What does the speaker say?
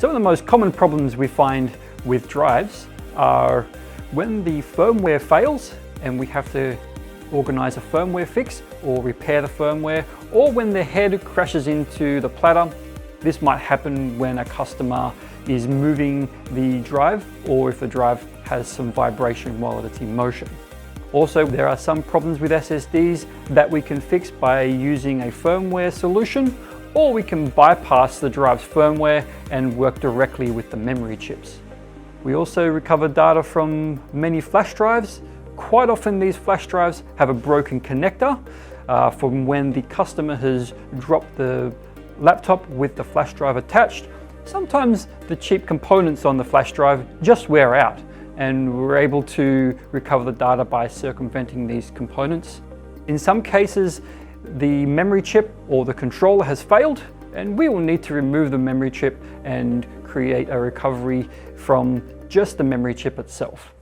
Some of the most common problems we find with drives are when the firmware fails and we have to organize a firmware fix or repair the firmware, or when the head crashes into the platter. This might happen when a customer is moving the drive or if the drive has some vibration while it's in motion. Also, there are some problems with SSDs that we can fix by using a firmware solution, or we can bypass the drive's firmware and work directly with the memory chips. We also recover data from many flash drives. Quite often these flash drives have a broken connector from when the customer has dropped the laptop with the flash drive attached. Sometimes the cheap components on the flash drive just wear out, and we're able to recover the data by circumventing these components. In some cases, the memory chip or the controller has failed, and we will need to remove the memory chip and create a recovery from just the memory chip itself.